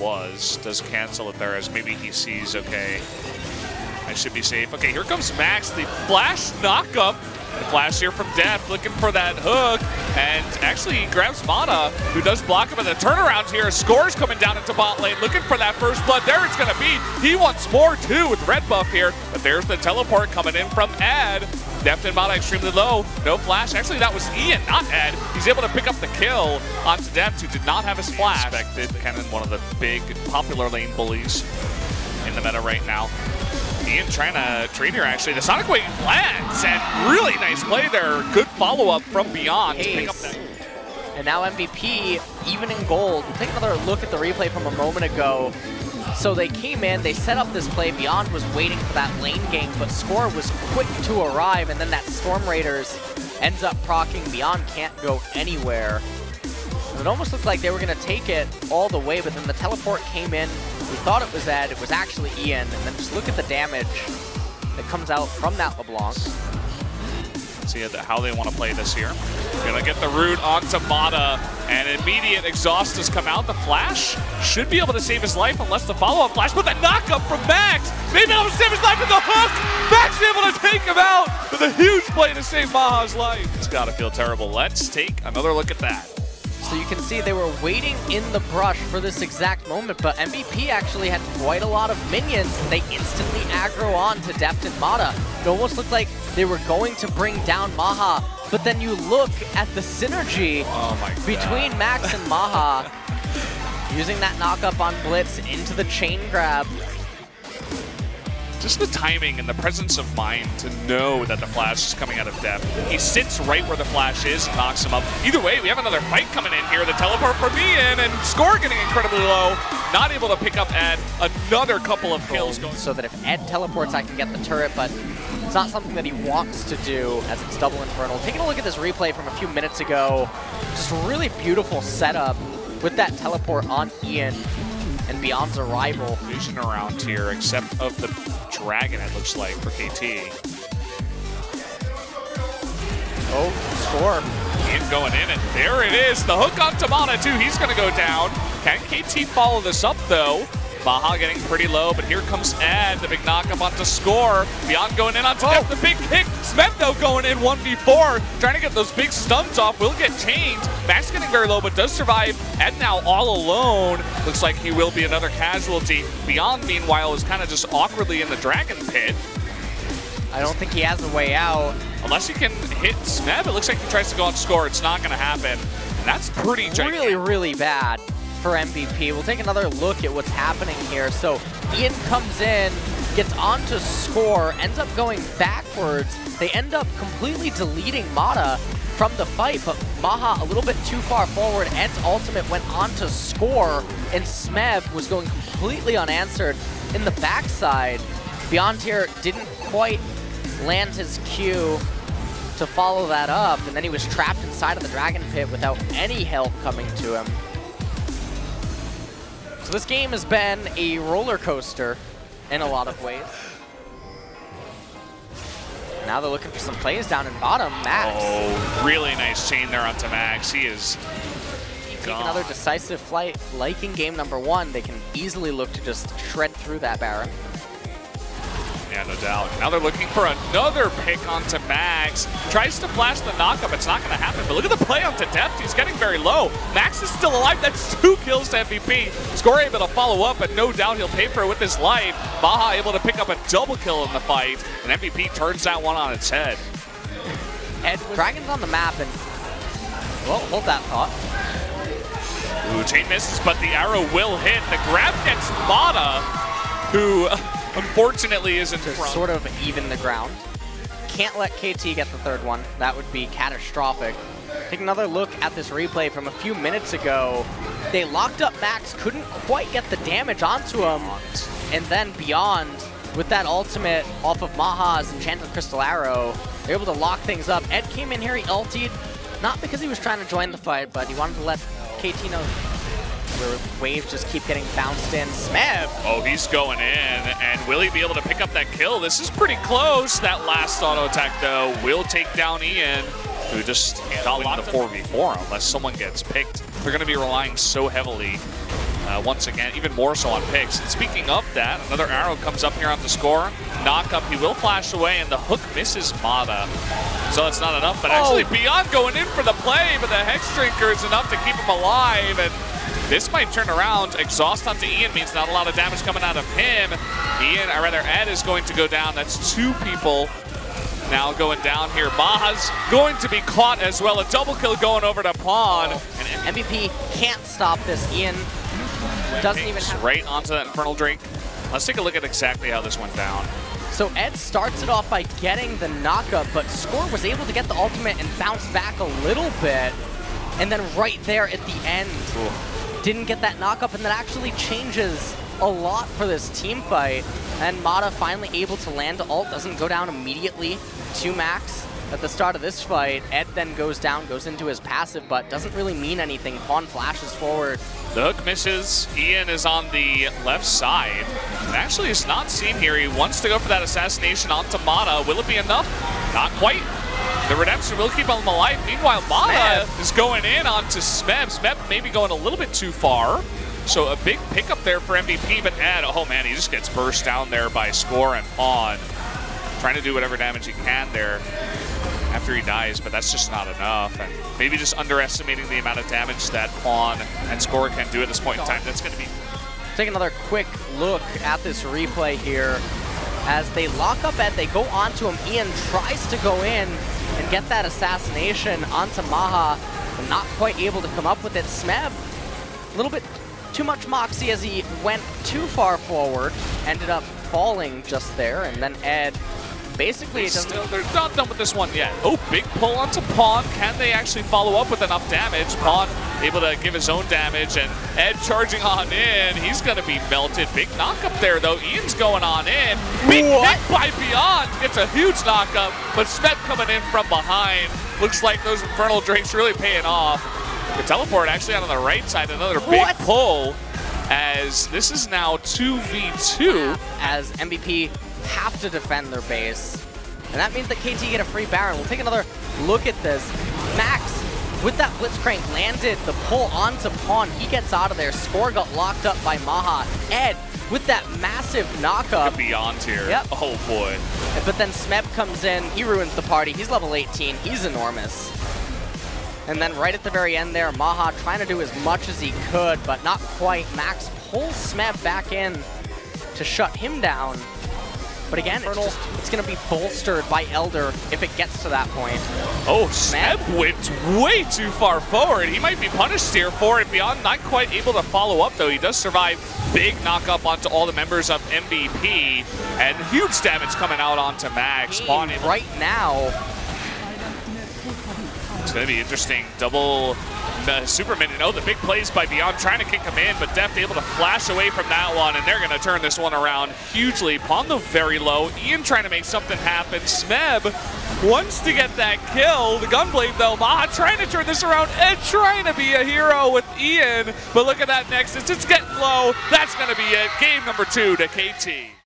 was. Does cancel it there as maybe he sees, okay, I should be safe. Okay, here comes Max, the flash knockup. The flash here from Deft, looking for that hook, and actually he grabs Mana, who does block him in the turnaround here. Scores coming down into bot lane, looking for that first blood. There it's gonna be. He wants more too with red buff here, but there's the teleport coming in from Ed. Deft and Mana extremely low, no flash. Actually, that was Ian, not Ed. He's able to pick up the kill onto Deft, who did not have his flash. Expected, kind of one of the big popular lane bullies in the meta right now. Ian trying to trade here, actually. The Sonic Wave lands, and really nice play there. Good follow-up from BEAUZ to pick up that. And now MVP, even in gold. We'll take another look at the replay from a moment ago. So they came in, they set up this play. BEAUZ was waiting for that lane gank, but Score was quick to arrive, and then that Storm Raiders ends up proccing. BEAUZ can't go anywhere. It almost looked like they were going to take it all the way, but then the teleport came in. We thought it was Ed, it was actually Ian, and then just look at the damage that comes out from that LeBlanc. See how they want to play this here. Gonna get the root onto Mata, and immediate exhaust has come out. The flash should be able to save his life unless the follow-up flash, but the knockup from Max may be able to save his life with the hook. Max able to take him out with a huge play to save Maha's life. It's gotta feel terrible. Let's take another look at that. So you can see they were waiting in the brush for this exact moment, but MVP actually had quite a lot of minions, and they instantly aggro on to Deft and Mata. It almost looked like they were going to bring down Maha, but then you look at the synergy between Max and Maha, using that knockup on Blitz into the chain grab. Just the timing and the presence of mind to know that the flash is coming out of Deft. He sits right where the flash is, knocks him up. Either way, we have another fight coming in here. The teleport from Ian, and Score getting incredibly low. Not able to pick up Ed. Another couple of kills going. So that if Ed teleports, I can get the turret, but it's not something that he wants to do as it's double Infernal. Taking a look at this replay from a few minutes ago. Just really beautiful setup with that teleport on Ian and BEAUZ's arrival. Vision around here, except of the Dragon, it looks like, for KT. Oh, Score. Ian going in, and there it is. The hook on Tamana, too. He's going to go down. Can KT follow this up, though? Maha getting pretty low, but here comes Ed. The big knockup onto Score. BEAUZ going in onto Deft. The big kick. Smith, though, going in 1v4. Trying to get those big stuns off. Will get chained. Max getting very low, but does survive. Ed now all alone. Looks like he will be another casualty. BEAUZ, meanwhile, is kind of just awkwardly in the Dragon Pit. I don't think he has a way out. Unless he can hit Smeb, it looks like he tries to go on Score. It's not going to happen. And that's pretty gigantic. Really, really bad for MVP. We'll take another look at what's happening here. So Ian comes in, gets onto Score, ends up going backwards. They end up completely deleting Mata from the fight, but Maha a little bit too far forward. Ed's ultimate went onto Score, and Smeb was going completely unanswered in the backside. BEAUZ here didn't quite land his Q to follow that up, and then he was trapped inside of the Dragon Pit without any help coming to him. So this game has been a roller coaster in a lot of ways. Now they're looking for some plays down in bottom. Max. Oh, really nice chain there onto Max. He is Take another decisive flight. Like in game number 1, they can easily look to just shred through that Baron. Yeah, no doubt. Now they're looking for another pick onto Max. Tries to flash the knockup. It's not going to happen. But look at the play onto Deft. He's getting very low. Max is still alive. That's 2 kills to MVP. Score able to follow up, but no doubt he'll pay for it with his life. Baha able to pick up a double kill in the fight. And MVP turns that one on its head. And Dragon's on the map, and well, hold that thought. Ooh, chain misses, but the arrow will hit. The grab gets Mata, who unfortunately isn't to sort of even the ground. Can't let KT get the third one. That would be catastrophic. Take another look at this replay from a few minutes ago. They locked up Max, couldn't quite get the damage onto him. And then BEAUZ, with that ultimate off of Maha's Enchanted Crystal Arrow, they're able to lock things up. Ed came in here, he ultied, not because he was trying to join the fight, but he wanted to let KT know. Waves just keep getting bounced in. Smeb! Oh, he's going in, and will he be able to pick up that kill? This is pretty close. That last auto attack, though, will take down Ian, who just got win the 4v4 unless someone gets picked. They're going to be relying so heavily once again, even more so on picks. And speaking of that, another arrow comes up here on the score. Knock up, he will flash away, and the hook misses Mata. So that's not enough, but actually BEAUZ going in for the play, but the Hex Drinker is enough to keep him alive. And this might turn around. Exhaust onto Ian means not a lot of damage coming out of him. Ed is going to go down. That's 2 people now going down here. Maha's going to be caught as well. A double kill going over to Pawn. And MVP can't stop this. Ian doesn't even have... Right onto that Infernal Drake. Let's take a look at exactly how this went down. So Ed starts it off by getting the knockup, but Score was able to get the ultimate and bounce back a little bit. And then right there at the end, didn't get that knockup, and that actually changes a lot for this team fight. And Mata finally able to land the ult, doesn't go down immediately to Max at the start of this fight. Ed then goes down, goes into his passive, but doesn't really mean anything. Pawn flashes forward. The hook misses. Ian is on the left side. And actually is not seen here. He wants to go for that assassination onto Mata. Will it be enough? Not quite. The redemption will keep him alive. Meanwhile, Mata is going in onto Smeb. Smeb maybe going a little bit too far. So a big pickup there for MVP, but Ed, oh man, he just gets burst down there by Score and Pawn. Trying to do whatever damage he can there after he dies, but that's just not enough. And maybe just underestimating the amount of damage that Pawn and Score can do at this point in time. That's going to be... Take another quick look at this replay here. As they lock up Ed, they go onto him. Ian tries to go in and get that assassination onto Maha, but not quite able to come up with it. Smeb, a little bit too much moxie as he went too far forward, ended up falling just there, and then Ed basically they're not done with this one yet. Oh, big pull onto Pawn. Can they actually follow up with enough damage? Pawn able to give his own damage, and Ed charging on in. He's going to be melted. Big knock up there, though. Ian's going on in. Big net by BEAUZ. Gets a huge knock up, but Smet coming in from behind. Looks like those Infernal Drakes really paying off. The teleport actually out on the right side. Another big pull, as this is now 2v2. As MVP have to defend their base. And that means that KT get a free Baron. We'll take another look at this. Max, with that Blitzcrank, landed the pull onto Pawn. He gets out of there. Score got locked up by Maha. Ed, with that massive knockup. Beyond here. Yep. Oh boy. But then Smeb comes in. He ruins the party. He's level 18. He's enormous. And then right at the very end there, Maha trying to do as much as he could, but not quite. Max pulls Smeb back in to shut him down. But again, it's going to be bolstered by Elder if it gets to that point. Oh, Smeb went way too far forward. He might be punished here for it. BEAUZ not quite able to follow up, though. He does survive. Big knock up onto all the members of MVP. And huge damage coming out onto Max. Pawn right now. It's going to be interesting. Double super minion. Oh, the big plays by BEAUZ trying to kick him in, but Deft able to flash away from that one, and they're going to turn this one around hugely. Pawn though very low. Ian trying to make something happen. Smeb wants to get that kill. The Gunblade though. Maha trying to turn this around and trying to be a hero with Ian, but look at that Nexus. It's getting low. That's going to be it. Game number 2 to KT.